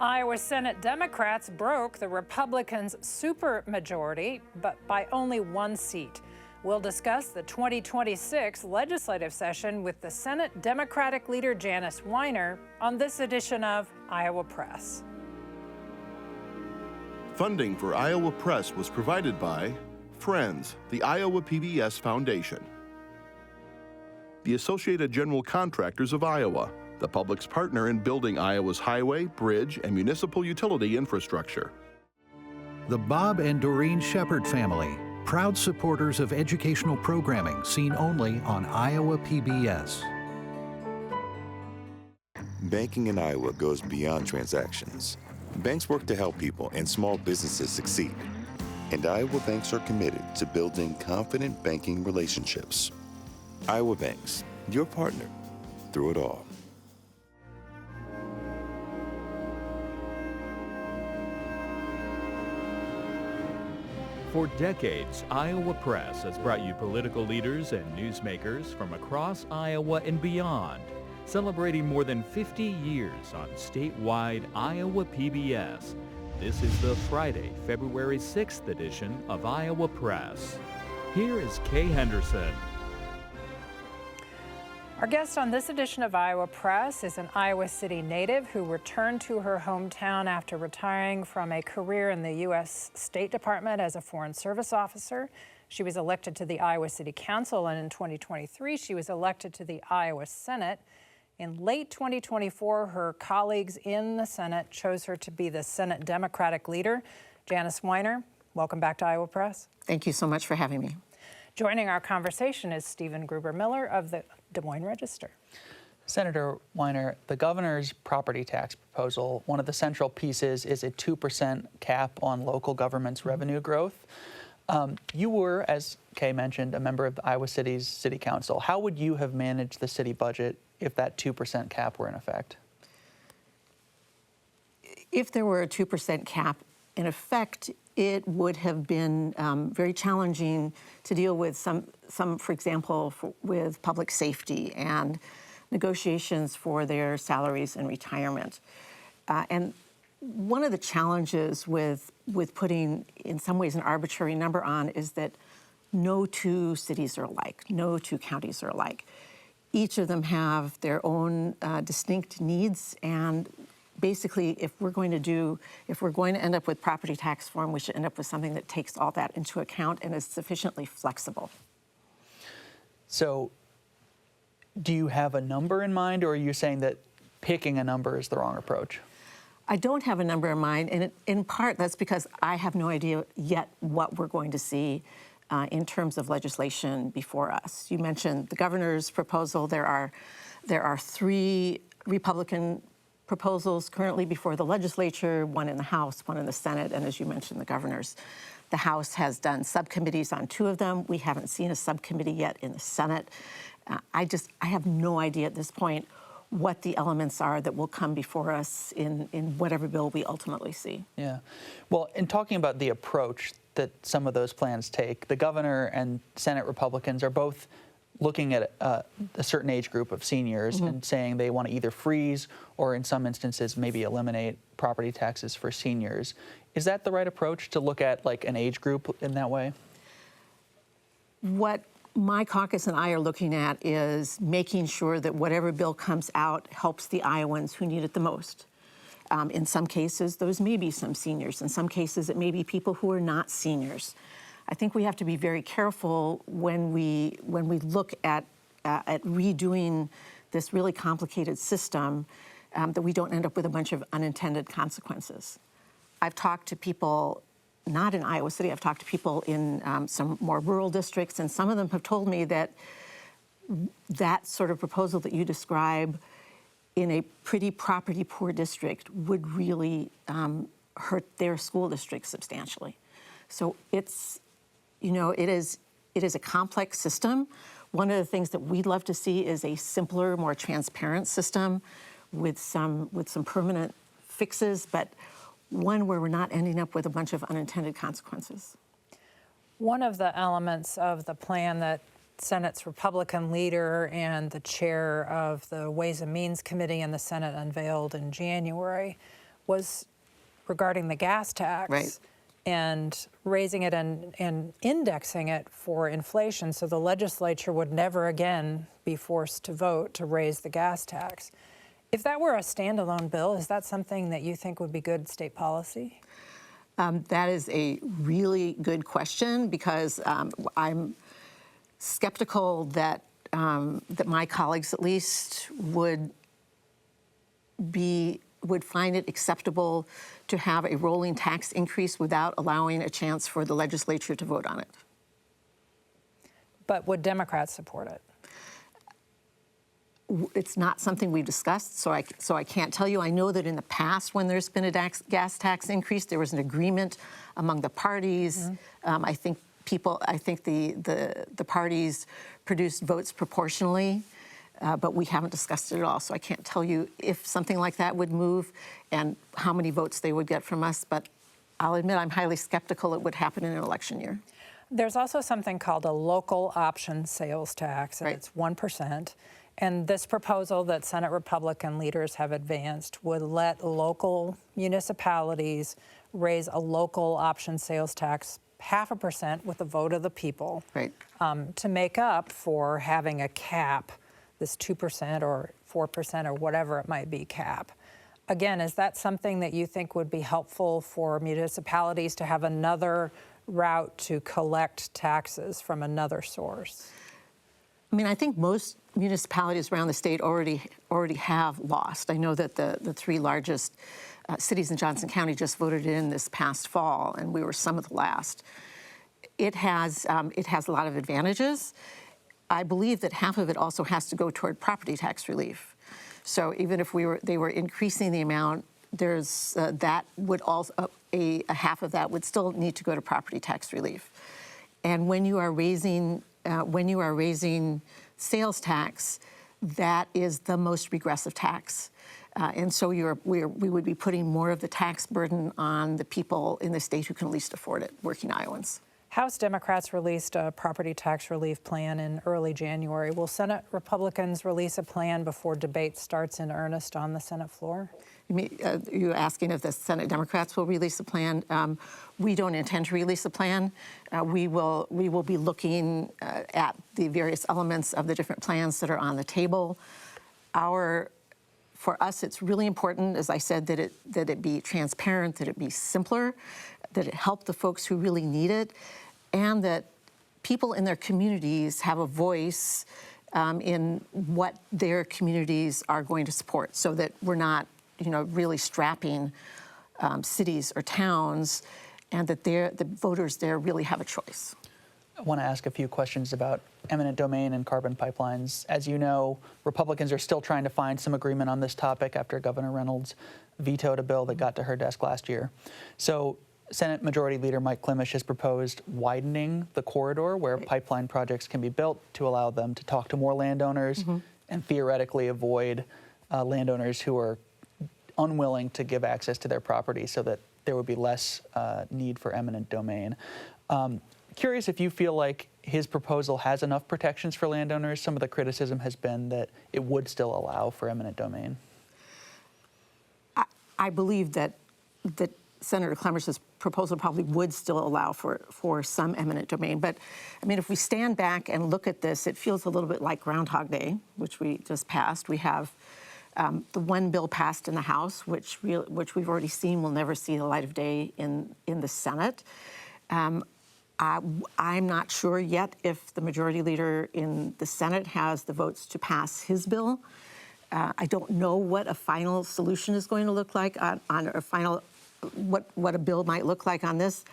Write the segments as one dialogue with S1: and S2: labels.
S1: Iowa Senate Democrats broke the Republicans' supermajority, but by only one seat. We'll discuss the 2026 legislative session with the Senate Democratic Leader Janice Weiner on this edition of Iowa Press.
S2: Funding for Iowa Press was provided by Friends, the Iowa PBS Foundation, the Associated General Contractors of Iowa, the public's partner in building Iowa's highway, bridge, and municipal utility infrastructure.
S3: The Bob and Doreen Sheppard family, proud supporters of educational programming seen only on Iowa PBS.
S4: Banking in Iowa goes beyond transactions. Banks work to help people and small businesses succeed. And Iowa banks are committed to building confident banking relationships. Iowa Banks, your partner through it all.
S5: For decades, Iowa Press has brought you political leaders and newsmakers from across Iowa and beyond, celebrating more than 50 years on statewide Iowa PBS. This is the Friday, February 6th edition of Iowa Press. Here is Kay Henderson.
S1: Our guest on this edition of Iowa Press is an Iowa City native who returned to her hometown after retiring from a career in the U.S. State Department as a Foreign Service officer. She was elected to the Iowa City Council, and in 2023, she was elected to the Iowa Senate. In late 2024, her colleagues in the Senate chose her to be the Senate Democratic Leader. Janice Weiner, welcome back to Iowa Press.
S6: Thank you so much for having me.
S1: Joining our conversation is Stephen Gruber-Miller of the Des Moines Register.
S7: Senator Weiner, the governor's property tax proposal, one of the central pieces is a 2% cap on local government's revenue growth. You were, as Kay mentioned, a member of the Iowa City's City Council. How would you have managed the city budget if that 2% cap were in effect?
S6: If there were a 2% cap in effect, it would have been very challenging to deal with some for example, with public safety and negotiations for their salaries and retirement. And one of the challenges with putting, in some ways, an arbitrary number on is that no two cities are alike, no two counties are alike. Each of them have their own distinct needs, and basically, if we're going to end up with property tax reform, we should end up with something that takes all that into account and is sufficiently flexible.
S7: So, do you have a number in mind, or are you saying that picking a number is the wrong approach?
S6: I don't have a number in mind, and in part that's because I have no idea yet what we're going to see in terms of legislation before us. You mentioned the governor's proposal. There are 3 Republican proposals currently before the legislature, one in the House, one in the Senate, and as you mentioned, the governor's. The House has done subcommittees on 2 of them. We haven't seen a subcommittee yet in the Senate. I have no idea at this point what the elements are that will come before us in whatever bill we ultimately see.
S7: Yeah. Well, in talking about the approach that some of those plans take, the governor and Senate Republicans are both looking at a certain age group of seniors and saying they want to either freeze or in some instances maybe eliminate property taxes for seniors. Is that the right approach, to look at like an age group in that way?
S6: What my caucus and I are looking at is making sure that whatever bill comes out helps the Iowans who need it the most. In some cases, those may be some seniors. In some cases, it may be people who are not seniors. I think we have to be very careful when we look at redoing this really complicated system, that we don't end up with a bunch of unintended consequences. I've talked to people, not in Iowa City, I've talked to people in some more rural districts, and some of them have told me that that sort of proposal that you describe in a pretty property poor district would really hurt their school district substantially. So it is a complex system. One of the things that we'd love to see is a simpler, more transparent system with some permanent fixes, but one where we're not ending up with a bunch of unintended consequences.
S1: One of the elements of the plan that Senate's Republican leader and the chair of the Ways and Means Committee in the Senate unveiled in January was regarding the gas tax.
S6: Right.
S1: And raising it and indexing it for inflation so the legislature would never again be forced to vote to raise the gas tax. If that were a standalone bill, is that something that you think would be good state policy?
S6: That is a really good question, because I'm skeptical that that my colleagues, at least, would find it acceptable to have a rolling tax increase without allowing a chance for the legislature to vote on it.
S1: But would Democrats support it?
S6: It's not something we've discussed, so I can't tell you. I know that in the past, when there's been a gas tax increase, there was an agreement among the parties. I think the parties produced votes proportionally. But we haven't discussed it at all, so I can't tell you if something like that would move and how many votes they would get from us. But I'll admit I'm highly skeptical it would happen in an election year.
S1: There's also something called a local option sales tax, and it's 1%. And this proposal that Senate Republican leaders have advanced would let local municipalities raise a local option sales tax 0.5% with the vote of the people, to make up for having a cap, this 2% or 4% or whatever it might be cap. Again, is that something that you think would be helpful for municipalities to have another route to collect taxes from another source?
S6: I mean, I think most municipalities around the state already have lost. I know that the three largest cities in Johnson County just voted in this past fall, and we were some of the last. It has a lot of advantages. I believe that half of it also has to go toward property tax relief. So even if they were increasing the amount, there's that would also a half of that would still need to go to property tax relief. And when you are raising sales tax, that is the most regressive tax. And so we would be putting more of the tax burden on the people in the state who can least afford it, working Iowans.
S1: House Democrats released a property tax relief plan in early January. Will Senate Republicans release a plan before debate starts in earnest on the Senate floor?
S6: You're asking if the Senate Democrats will release a plan. We don't intend to release a plan. We will be looking at the various elements of the different plans that are on the table. For us, it's really important, as I said, that it be transparent, that it be simpler, that it help the folks who really need it, and that people in their communities have a voice in what their communities are going to support, so that we're not, really strapping cities or towns, and that the voters there really have a choice.
S7: I want to ask a few questions about eminent domain and carbon pipelines. As you know, Republicans are still trying to find some agreement on this topic after Governor Reynolds vetoed a bill that got to her desk last year. So Senate Majority Leader Mike Klimisch has proposed widening the corridor where pipeline projects can be built to allow them to talk to more landowners and theoretically avoid landowners who are unwilling to give access to their property, so that there would be less need for eminent domain. Curious if you feel like his proposal has enough protections for landowners. Some of the criticism has been that it would still allow for eminent domain.
S6: I believe that Senator Klimisch's proposal probably would still allow for some eminent domain. But, I mean, if we stand back and look at this, it feels a little bit like Groundhog Day, which we just passed. We have the one bill passed in the House, which we've already seen will never see the light of day in the Senate. I'm not sure yet if the majority leader in the Senate has the votes to pass his bill. I don't know what a final solution is going to look like on a final, what a bill might look like on this.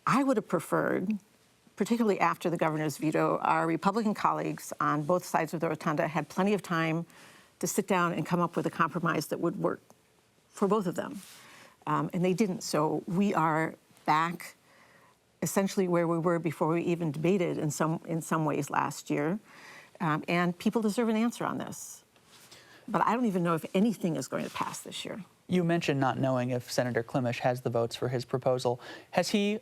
S6: I would have preferred, particularly after the governor's veto, our Republican colleagues on both sides of the rotunda had plenty of time to sit down and come up with a compromise that would work for both of them. And they didn't. So we are back essentially where we were before we even debated in some ways last year. And people deserve an answer on this. But I don't even know if anything is going to pass this year.
S7: You mentioned not knowing if Senator Klimisch has the votes for his proposal. Has he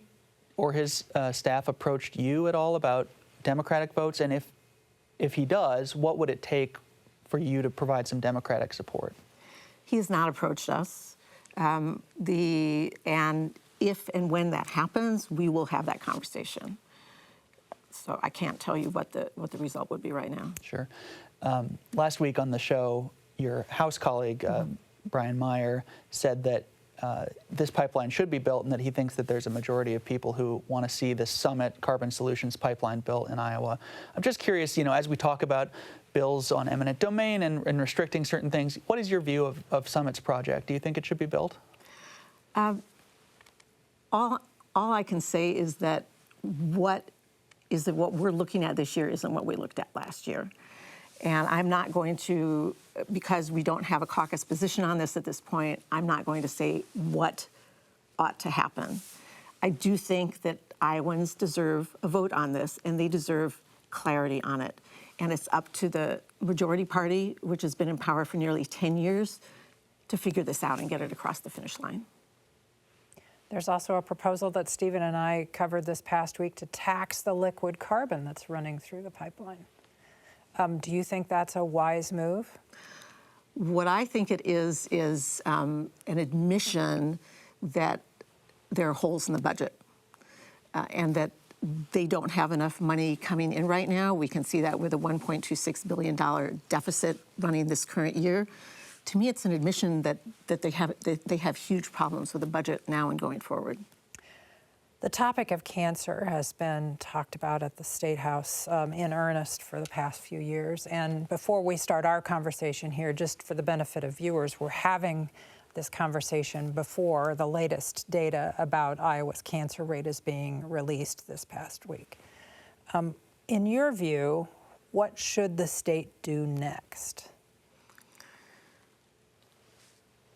S7: or his staff approached you at all about Democratic votes? And if he does, what would it take for you to provide some Democratic support?
S6: He has not approached us. And if and when that happens, we will have that conversation. So I can't tell you what the result would be right now.
S7: Sure. Last week on the show, your House colleague, Brian Meyer, said that this pipeline should be built and that he thinks that there's a majority of people who want to see the Summit Carbon Solutions pipeline built in Iowa. I'm just curious, as we talk about bills on eminent domain and restricting certain things, what is your view of Summit's project? Do you think it should be built?
S6: All I can say is that what we're looking at this year isn't what we looked at last year. And I'm not going to, because we don't have a caucus position on this at this point, I'm not going to say what ought to happen. I do think that Iowans deserve a vote on this, and they deserve clarity on it. And it's up to the majority party, which has been in power for nearly 10 years, to figure this out and get it across the finish line.
S1: There's also a proposal that Stephen and I covered this past week to tax the liquid carbon that's running through the pipeline. Do you think that's a wise move?
S6: What I think it is an admission that there are holes in the budget and that they don't have enough money coming in right now. We can see that with a $1.26 billion deficit running this current year. To me, it's an admission that they have huge problems with the budget now and going forward.
S1: The topic of cancer has been talked about at the Statehouse in earnest for the past few years. And before we start our conversation here, just for the benefit of viewers, we're having this conversation before the latest data about Iowa's cancer rate is being released this past week. In your view, what should the state do next?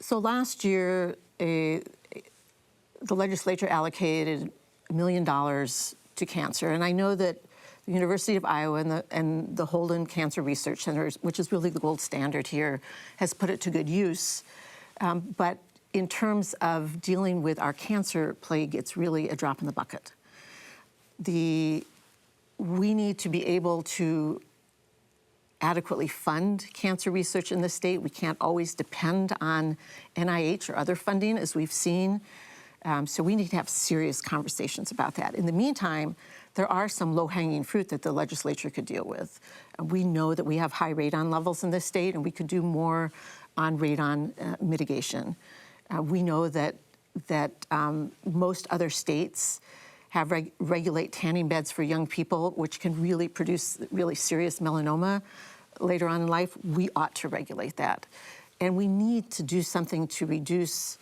S6: So last year, the legislature allocated $1 million to cancer, and I know that the University of Iowa and the Holden Cancer Research Center, which is really the gold standard here, has put it to good use. But in terms of dealing with our cancer plague, it's really a drop in the bucket. We need to be able to adequately fund cancer research in the state. We can't always depend on NIH or other funding, as we've seen. So we need to have serious conversations about that. In the meantime, there are some low-hanging fruit that the legislature could deal with. We know that we have high radon levels in this state, and we could do more on radon mitigation. We know that most other states have regulate tanning beds for young people, which can really produce really serious melanoma later on in life. We ought to regulate that. And we need to do something to reduce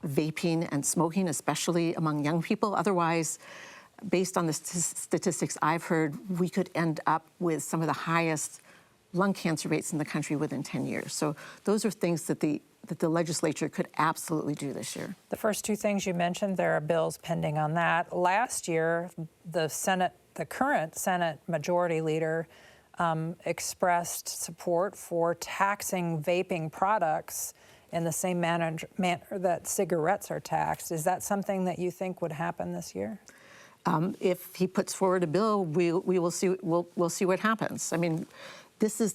S6: vaping and smoking, especially among young people. Otherwise, based on the statistics I've heard, we could end up with some of the highest lung cancer rates in the country within 10 years. So those are things that the legislature could absolutely do this year.
S1: The first two things you mentioned, there are bills pending on that. Last year, the current Senate Majority Leader expressed support for taxing vaping products in the same manner that cigarettes are taxed. Is that something that you think would happen this year?
S6: If he puts forward a bill, we will see. We'll see what happens. I mean,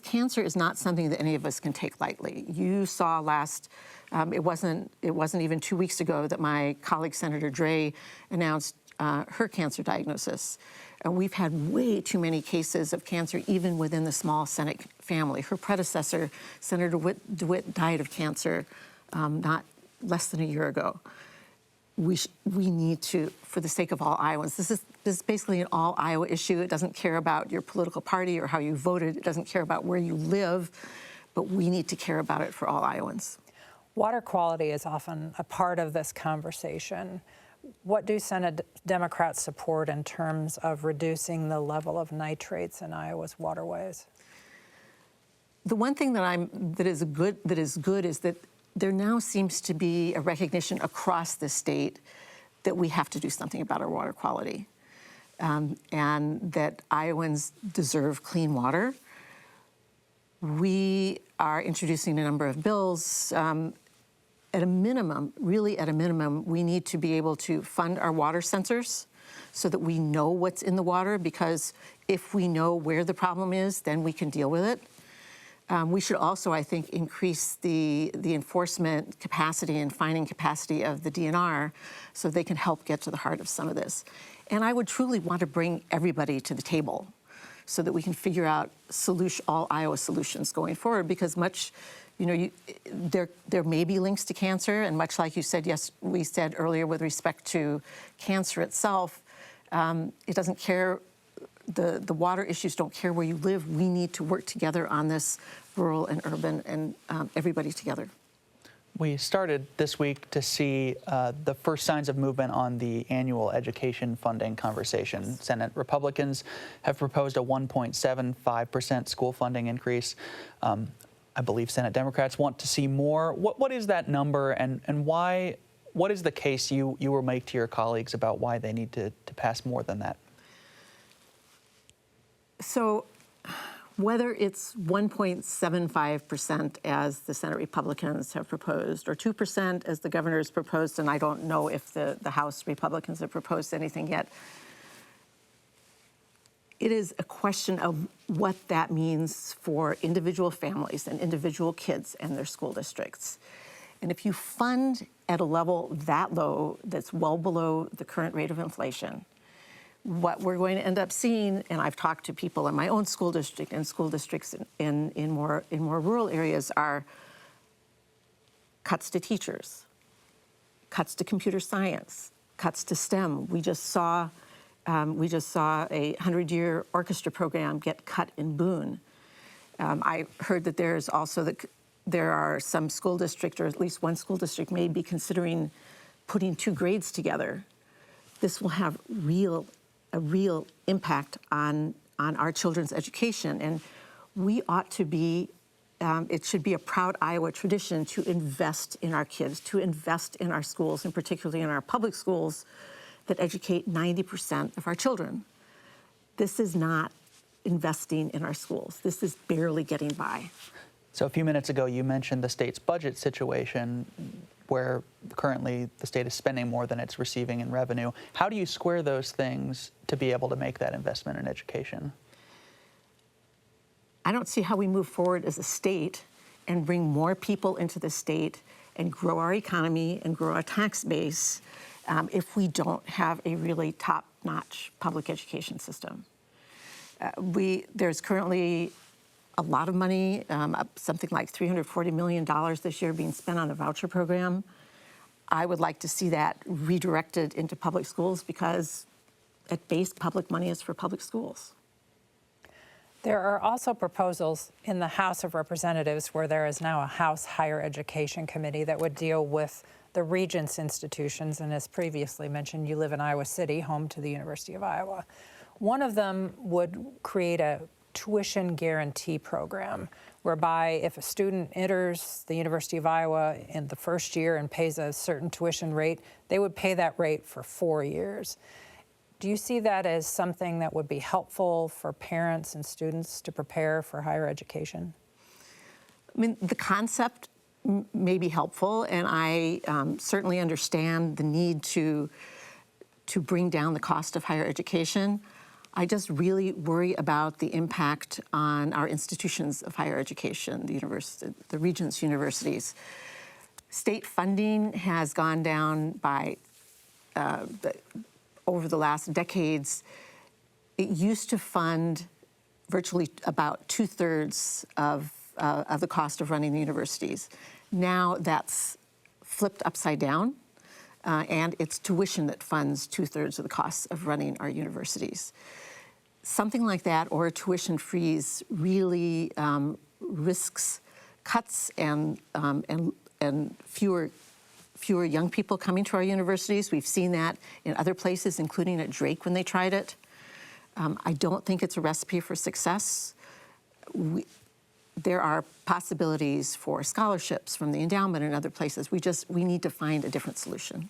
S6: cancer is not something that any of us can take lightly. You saw it wasn't even 2 weeks ago that my colleague Senator Dray announced her cancer diagnosis. And we've had way too many cases of cancer, even within the small Senate family. Her predecessor, Senator DeWitt, died of cancer not less than a year ago. We need to, for the sake of all Iowans, this is basically an all Iowa issue. It doesn't care about your political party or how you voted. It doesn't care about where you live, but we need to care about it for all Iowans.
S1: Water quality is often a part of this conversation. What do Senate Democrats support in terms of reducing the level of nitrates in Iowa's waterways?
S6: The one thing that is good is that there now seems to be a recognition across the state that we have to do something about our water quality, and that Iowans deserve clean water. We are introducing a number of bills. At a minimum, we need to be able to fund our water sensors so that we know what's in the water, because if we know where the problem is, then we can deal with it. We should also, I think, increase the enforcement capacity and finding capacity of the DNR so they can help get to the heart of some of this. And I would truly want to bring everybody to the table so that we can figure out all Iowa solutions going forward, because there may be links to cancer, and much like you said, we said earlier with respect to cancer itself, it doesn't care. The water issues don't care where you live. We need to work together on this, rural and urban, and everybody together.
S7: We started this week to see the first signs of movement on the annual education funding conversation. Senate Republicans have proposed a 1.75% school funding increase. I believe Senate Democrats want to see more. What is that number, and why? What is the case you will make to your colleagues about why they need to pass more than that?
S6: So whether it's 1.75% as the Senate Republicans have proposed, or 2% as the governor has proposed, and I don't know if the House Republicans have proposed anything yet, it is a question of what that means for individual families and individual kids and their school districts. And if you fund at a level that low, that's well below the current rate of inflation, what we're going to end up seeing, and I've talked to people in my own school district and school districts in more rural areas, are cuts to teachers, cuts to computer science, cuts to STEM. We just saw a 100-year orchestra program get cut in Boone. I heard that there are some school districts, or at least one school district, may be considering putting 2 grades together. This will have a real impact on our children's education, and we ought to be. It should be a proud Iowa tradition to invest in our kids, to invest in our schools, and particularly in our public schools that educate 90% of our children. This is not investing in our schools. This is barely getting by.
S7: So a few minutes ago, you mentioned the state's budget situation, where currently the state is spending more than it's receiving in revenue. How do you square those things to be able to make that investment in education?
S6: I don't see how we move forward as a state and bring more people into the state and grow our economy and grow our tax base if we don't have a really top-notch public education system. There's currently a lot of money, something like $340 million this year being spent on the voucher program. I would like to see that redirected into public schools, because at base, public money is for public schools.
S1: There are also proposals in the House of Representatives where there is now a House Higher Education Committee that would deal with the Regents institutions. And as previously mentioned, you live in Iowa City, home to the University of Iowa. One of them would create a tuition guarantee program, whereby if a student enters the University of Iowa in the first year and pays a certain tuition rate, they would pay that rate for 4 years. Do you see that as something that would be helpful for parents and students to prepare for higher education?
S6: I mean, the concept may be helpful, and I certainly understand the need to bring down the cost of higher education. I just really worry about the impact on our institutions of higher education, the Regents universities. State funding has gone down by, over the last decades. It used to fund virtually about 2/3 of the cost of running the universities. Now that's flipped upside down, and it's tuition that funds 2/3 of the costs of running our universities. Something like that, or a tuition freeze, really risks cuts and fewer young people coming to our universities. We've seen that in other places, including at Drake when they tried it. I don't think it's a recipe for success. There are possibilities for scholarships from the endowment and other places. We need to find a different solution.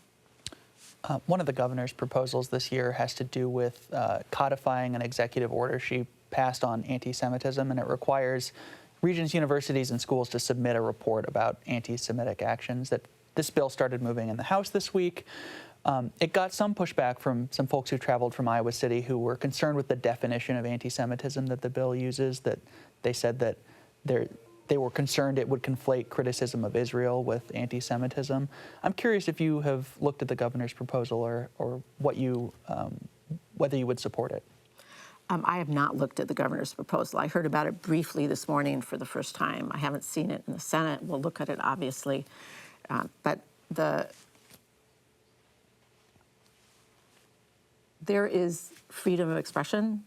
S7: One of the governor's proposals this year has to do with codifying an executive order she passed on anti-Semitism, and it requires Regents universities and schools to submit a report about anti-Semitic actions. This bill started moving in the House this week. It got some pushback from some folks who traveled from Iowa City who were concerned with the definition of anti-Semitism that the bill uses, that they said that they were concerned it would conflate criticism of Israel with anti-Semitism. I'm curious if you have looked at the governor's proposal or what you, whether you would support it.
S6: I have not looked at the governor's proposal. I heard about it briefly this morning for the first time. I haven't seen it in the Senate. We'll look at it, obviously. But there is freedom of expression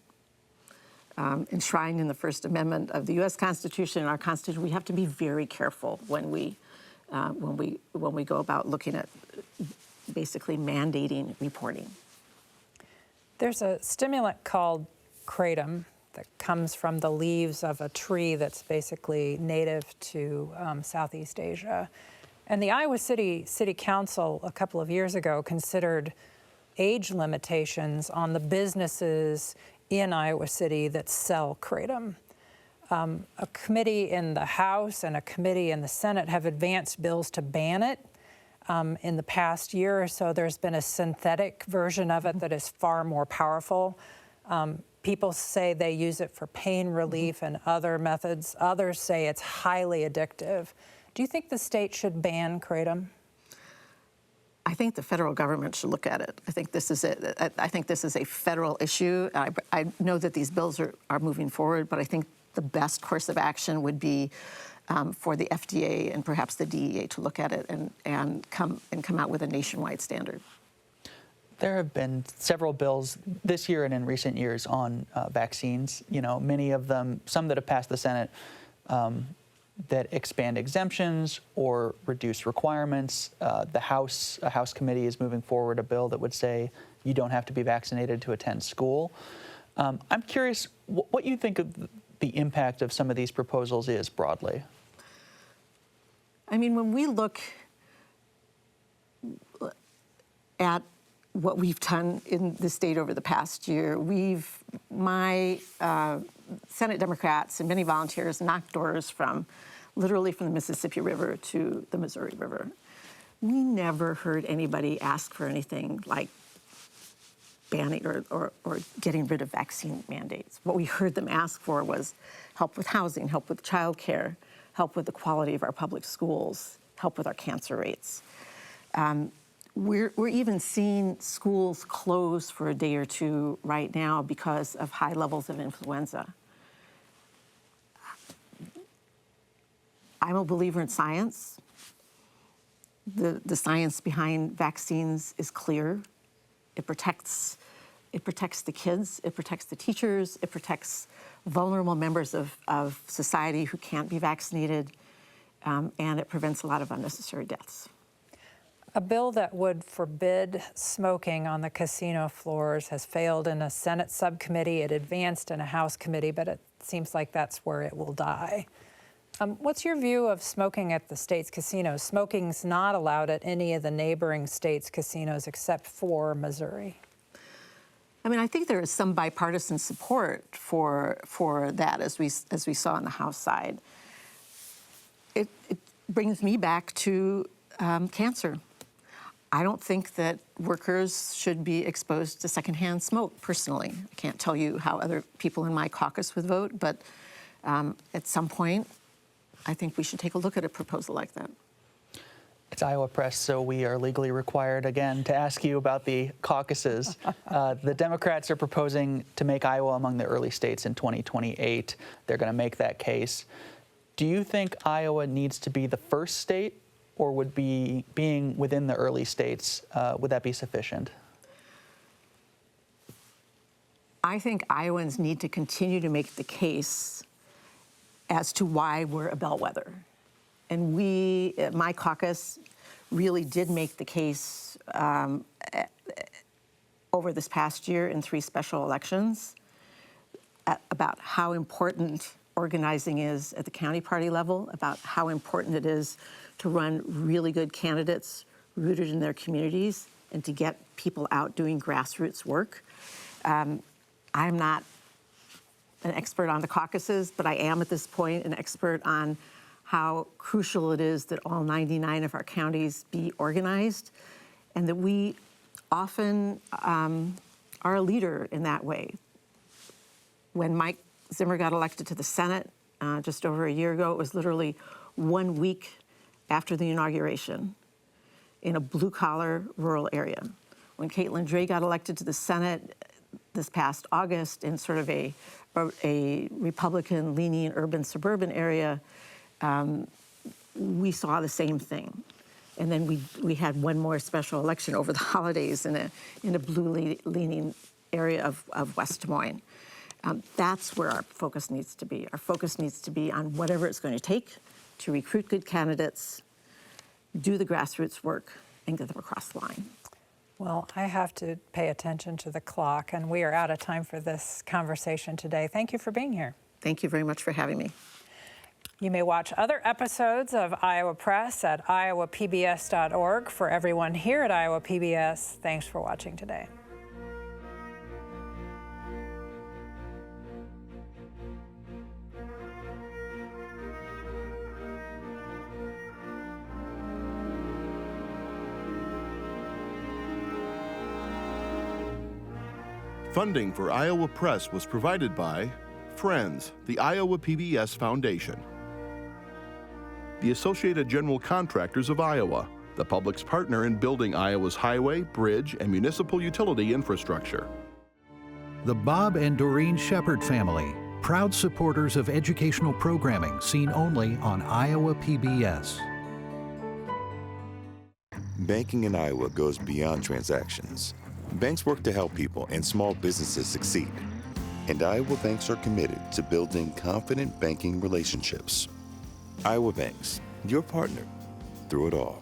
S6: enshrined in the First Amendment of the U.S. Constitution and our Constitution. We have to be very careful when we go about looking at basically mandating reporting.
S1: There's a stimulant called kratom that comes from the leaves of a tree that's basically native to Southeast Asia. And the Iowa City Council a couple of years ago considered age limitations on the businesses in Iowa City that sell kratom. A committee in the House and a committee in the Senate have advanced bills to ban it. In the past year or so, there's been a synthetic version of it that is far more powerful. People say they use it for pain relief and other methods. Others say it's highly addictive. Do you think the state should ban kratom?
S6: I think the federal government should look at it. I think this is a federal issue. I know that these bills are moving forward, but I think the best course of action would be for the FDA and perhaps the DEA to look at it and come out with a nationwide standard.
S7: There have been several bills this year and in recent years on vaccines. You know, many of them, some that have passed the Senate, that expand exemptions or reduce requirements. A House committee is moving forward a bill that would say you don't have to be vaccinated to attend school. I'm curious what you think of the impact of some of these proposals is broadly.
S6: I mean, when we look at what we've done in the state over the past year, my Senate Democrats and many volunteers knocked doors literally from the Mississippi River to the Missouri River. We never heard anybody ask for anything like banning or getting rid of vaccine mandates. What we heard them ask for was help with housing, help with childcare, help with the quality of our public schools, help with our cancer rates. We're even seeing schools close for a day or two right now because of high levels of influenza. I'm a believer in science. The science behind vaccines is clear. It protects the kids, it protects the teachers, it protects vulnerable members of society who can't be vaccinated, and it prevents a lot of unnecessary deaths.
S1: A bill that would forbid smoking on the casino floors has failed in a Senate subcommittee. It advanced in a House committee, but it seems like that's where it will die. What's your view of smoking at the state's casinos? Smoking's not allowed at any of the neighboring states' casinos except for Missouri.
S6: I mean, I think there is some bipartisan support for that, as we saw on the House side. It brings me back to cancer. I don't think that workers should be exposed to secondhand smoke, personally. I can't tell you how other people in my caucus would vote, but at some point, I think we should take a look at a proposal like that.
S7: It's Iowa Press, so we are legally required again to ask you about the caucuses. The Democrats are proposing to make Iowa among the early states in 2028. They're going to make that case. Do you think Iowa needs to be the first state, or would being within the early states, would that be sufficient?
S6: I think Iowans need to continue to make the case as to why we're a bellwether. And my caucus really did make the case over this past year in 3 special elections about how important organizing is at the county party level, about how important it is to run really good candidates rooted in their communities and to get people out doing grassroots work. I'm not an expert on the caucuses, but I am at this point an expert on how crucial it is that all 99 of our counties be organized, and that we often are a leader in that way. When Mike Zimmer got elected to the Senate, just over a year ago. It was literally 1 week after the inauguration in a blue-collar rural area. When Caitlin Dray got elected to the Senate this past August in sort of a Republican-leaning urban-suburban area, we saw the same thing. And then we had one more special election over the holidays in a blue-leaning area of West Des Moines. That's where our focus needs to be. Our focus needs to be on whatever it's going to take to recruit good candidates, do the grassroots work, and get them across the line.
S1: Well, I have to pay attention to the clock, and we are out of time for this conversation today. Thank you for being here.
S6: Thank you very much for having me.
S1: You may watch other episodes of Iowa Press at iowapbs.org. For everyone here at Iowa PBS, thanks for watching today.
S2: Funding for Iowa Press was provided by Friends, the Iowa PBS Foundation, the Associated General Contractors of Iowa, the public's partner in building Iowa's highway, bridge, and municipal utility infrastructure.
S3: The Bob and Doreen Sheppard family, proud supporters of educational programming seen only on Iowa PBS.
S4: Banking in Iowa goes beyond transactions. Banks work to help people and small businesses succeed. And Iowa banks are committed to building confident banking relationships. Iowa Banks, your partner through it all.